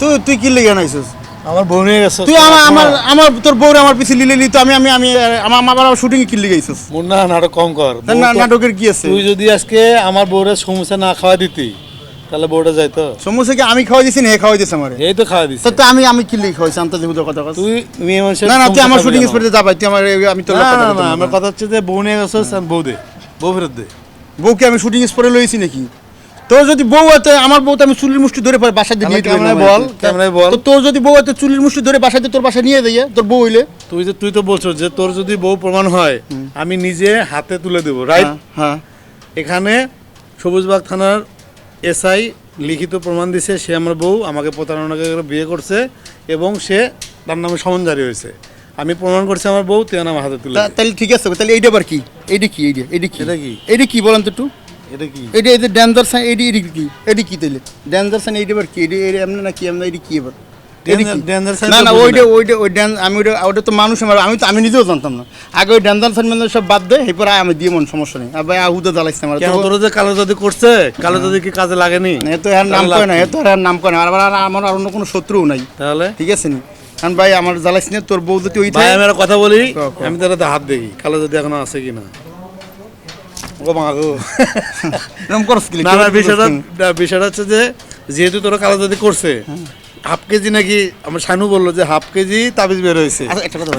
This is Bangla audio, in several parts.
তুই কি লেগে আনাইছিস? আমার বউ নিয়ে গেছে তুই আমার তোর বউরে আমার পিছে লিলি তো আমি আমি আমি আমার শুটিং কি লেগে আইছিস? মুন্না নাটক কম কর। নাটকের কি আছে? তুই যদি আজকে আমার বউরে সমোসা না খাওয়া দিতি তাহলে বউটা যাইতো। সমোসা কি আমি খাওয়াই দিছি না হে খাওয়াই দিছে আমারে? এই তো খাওয়া দিছি। তো আমি কি লেগে খাওয়াইছি আনতে দেবো কথা কথা? তুই মেয়ে মানুষের না তুই আমার শুটিং স্পটে যাবাই তুই আমি তোর না আমার কথা হচ্ছে যে বউ নিয়ে গেছে বউ দে, বউ ফেরত দে। বউকে আমি শুটিং স্পটে লইছি নাকি? তোর যদি বউ আছে আমার বউ তো আমি চুলির মুষ্টি ধরে বাসায় দিয়ে দিতে বল ক্যামেরায় বল। তোর যদি বউ আছে চুলির মুষ্টি ধরে বাসায় তোর বাসায় নিয়ে দেয় তোর বউ হইলে তুই তো বলছো যে তোর যদি বউ প্রমাণ হয় আমি নিজে হাতে তুলে দেবো, রাইট? হ্যাঁ। এখানে সবুজবাগ থানার এসআই লিখিত প্রমাণ দিছে সে আমার বউ আমাকে প্রতারণা করে বিয়ে করছে এবং সে তার নামে সমন জারি হয়েছে। আমি প্রমাণ করছি আমার বউ, তুই আমার হাতে তুলে। তাহলে ঠিক আছে, তাহলে এইটা আবার কি? এইটা কি? এইটা কি বলেন তো একটু? এটা কি? এটা ডেঞ্জার সাইন। এডি কি তাইলে ডেঞ্জার সাইন? এইটা আবার কি? এটা এমনি না কি এমনি? এটা কি আবার? না ওইটা তো মানুষ আমি নিজেও জানতাম না আগে। ওই ডেঞ্জার সাইন মানে সব বাদ দেয় এরপর আমি দিয়ে মন সমস্যা নেই। আবার আহুদা জ্বালাইছে আমার। তোর যে কালো জাদু করছে, কালো জাদু কি কাজে লাগেনি? এত এর নাম কয় না, এত এর নাম কয় না। আর আমার আর অন্য কোনো শত্রুও নাই। তাহলে ঠিক আছে নি কারণ ভাই আমার জ্বালাইছ না। তোর বউ যদি ওই আমি একটা কথা বলি, আমি তার হাত দেখি কালো জাদু এখনো আছে কিনা। বিষয়টা হচ্ছে যে যেহেতু তোরা কালো জাদু করছে, হাফ কেজি নাকি আমার শানু বললো যে হাফ কেজি তাবিজ বের হয়েছে। একটা কথা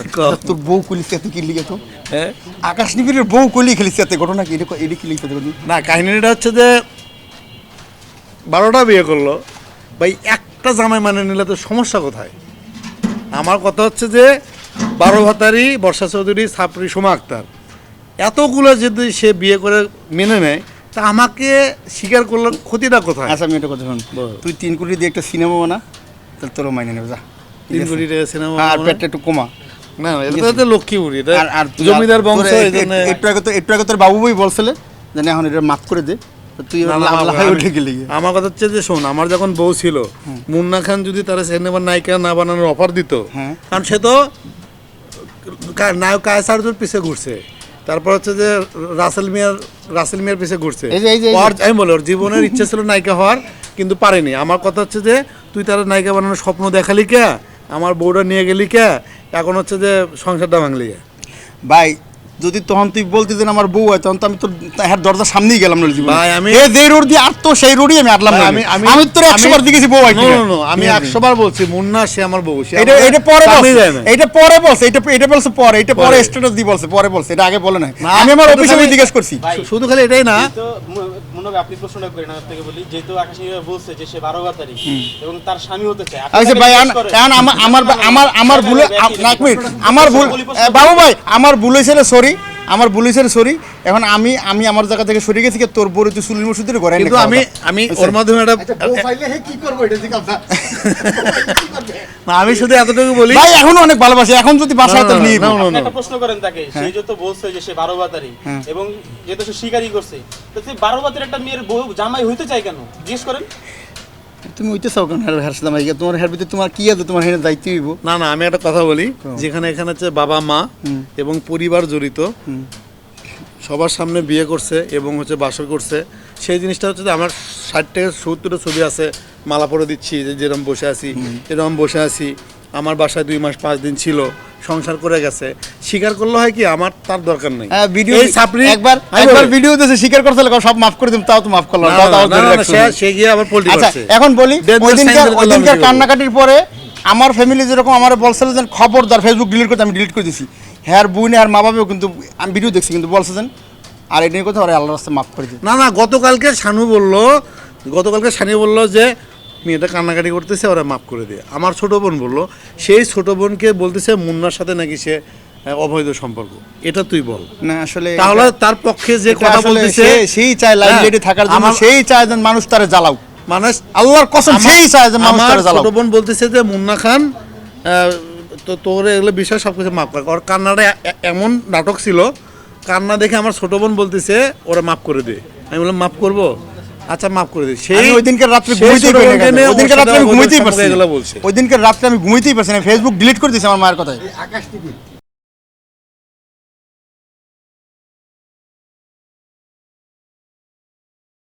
তোর বউ কলিস এত কি লিখে তো? হ্যাঁ আকাশ নিবিড়ের বউ কলি খেলিস এত ঘটনা কি? এটা কি লিখতে না, কাহিনীটা হচ্ছে যে 12টা বিয়ে করলো ভাই, একটা জামাই মানে নিলে তো সমস্যা কোথায়? আমার কথা হচ্ছে যে 12 ভাতারি, বর্ষা চৌধুরী, ছাপরি, সোমা আক্তার এতগুলো যদি সে বিয়ে করে মেনে নেয় তা আমাকে স্বীকার করলে ক্ষতিটা কোথায়? আচ্ছা আমি একটা কথা শুন, তুই 3 কোটি দিয়ে একটা সিনেমা বানা, তাহলে তোরও মাইনে নেবে। যা 3 কোটি টাকা সিনেমা আর পেটটা একটু কমা। না এটা তো লক্ষ্মীপুরি, এটা জমিদার বংশ। একটু আগে তোর বাবু ভাই বলছিল যে এখন এটা মাফ করে দে, তুই উঠে গেলি। আমার কথা হচ্ছে যে শোন, আমার যখন বউ ছিল মুন্না খান যদি তারা সিনেমার নায়িকা না বানানোর অফার দিত, কারণ সে তো নায়ক কায়সারদের পিছিয়ে ঘুরছে, তারপর হচ্ছে যে রাসেল মিয়ার পিছে ঘুরছে। আমি বলি ওর জীবনের ইচ্ছে ছিল নায়িকা হওয়ার, কিন্তু পারেনি। আমার কথা হচ্ছে যে তুই তার নায়িকা বানানোর স্বপ্ন দেখালি কে, আমার বউটা নিয়ে গেলি কে, এখন হচ্ছে যে সংসারটা ভাঙলি ভাই। যদি তখন তুই বলতি যে আমার বউ হয়, তখন তো আমি তোর হ্যাঁ দরজার সামনেই গেলাম না। ভাই আমি যে রোড দিয়ে আর তো সেই রোডই আমি আটলাম না। আমি তোর 100 বার দেখেছি বউ হয়। আমি 100 বার বলছি মুন্না সে আমার বউ। এটা পরে বলছে, এটা পরে বলছে, এটা বলছে পরে, এটা পরে স্ট্যাটাস দিয়ে বলছে, পরে বলছে, এটা আগে বলে না। আমি আমার অফিসে জিজ্ঞেস করছি। শুধু খালি এটাই না, মুন্না আপনি প্রশ্ন করেন আপনাকে বলি, যেহেতু আকাশ বলছে যে সে 12 ভাতারি এবং তার স্বামী হতে চায়। আচ্ছা ভাই এখন আমার ভুল, আমার ভুল বাবু ভাই, আমার ভুল হয়েছিল, সরি আমার ভুল হয়েছিল, সরি। এখন আমি আমার জায়গা থেকে সরে গেছি, তোর বড় তুই চুলির মুসুদের ঘরে। কিন্তু আমি ওর মাধ্যমে আমি শুধু এতটুকু বলি ভাই, এখন অনেক ভালোবাসি। এখন যদি বাসায় তো নিয়ে একটা প্রশ্ন করেন তাকে, সে যেহেতু বলছে যে সে 12 ভাতারি এবং যেহেতু সে স্বীকারই করছে, তো সে 12 ভাতারি একটা মেয়ের বউ জামাই হইতে চায় কেন জিজ্ঞেস করেন। তুমি ওইতে চাও কেন? তোমার হের ভিতরে তোমার কি আছে? তোমার হেরে দায়িত্ব হইব না। আমি একটা কথা বলি, যেখানে এখানে হচ্ছে বাবা মা এবং পরিবার জড়িত, সবার সামনে বিয়ে করছে এবং হচ্ছে বাসর করছে, সেই জিনিসটা হচ্ছে যে আমার 60 থেকে 70টা ছবি আছে, মালা পরে দিচ্ছি যে যেরকম বসে আছি, এরকম বসে আছি। আমার বাসায় 2 মাস 5 দিন ছিল, সংসার করে গেছে, স্বীকার করলে হয় কি আমার তার দরকার নেই। একবার ভিডিও দিয়েছে, স্বীকার করতে সব মাফ করে দিম, তাও তো মাফ করলাম। সে গিয়ে আবার পল্টি করছে। এখন বলি, ওইদিনকার কান্নাকাটির পরে আমার ফ্যামিলি যেরকম আমার বলছিল যে খবরদার ফেসবুক ডিলিট করতে, আমি ডিলিট করে দিছি। হ্যাঁ বোন আর মা বাবাও কিন্তু আমি ভিডিও দেখছি, কিন্তু বলছেন আর এটা কথা ওরা আল্লাহর রাস্তায় মাফ করে দিই। না গতকালকে শানু বললো যে মেয়েটা কান্নাকাটি করতেছে, ওরা মাফ করে দিয়ে। আমার ছোট বোন বললো, সেই ছোট বোনকে বলতেছে মুন্নার সাথে নাকি সে অবৈধ সম্পর্ক। এটা তুই বল না আসলে, তাহলে তার পক্ষে যে কথা বলতেছে সেই চায় লাইভলিটি থাকার জন্য, সেই চায় যেন মানুষ তারে জ্বালাও, মানুষ আল্লাহর কসম সেই চায় যে মানুষ তারে জ্বালাও। ছোট বোন বলতেছে যে মুন্না খান তো তোর এগুলো বিষয় সব কিছু মাফ করে। ওর কান্নাটা এমন নাটক ছিল, কান্না দেখে আমার ছোট বোন বলতেছে ওরা মাফ করে দে। আমি বললাম মাফ করবো, আচ্ছা মাফ করে দিই। সেই ওইদিনকার রাত্রে আমি ঘুমাইতেই পারছি না, ফেসবুক ডিলিট করে দিয়েছি আমার মায়ের কথায়।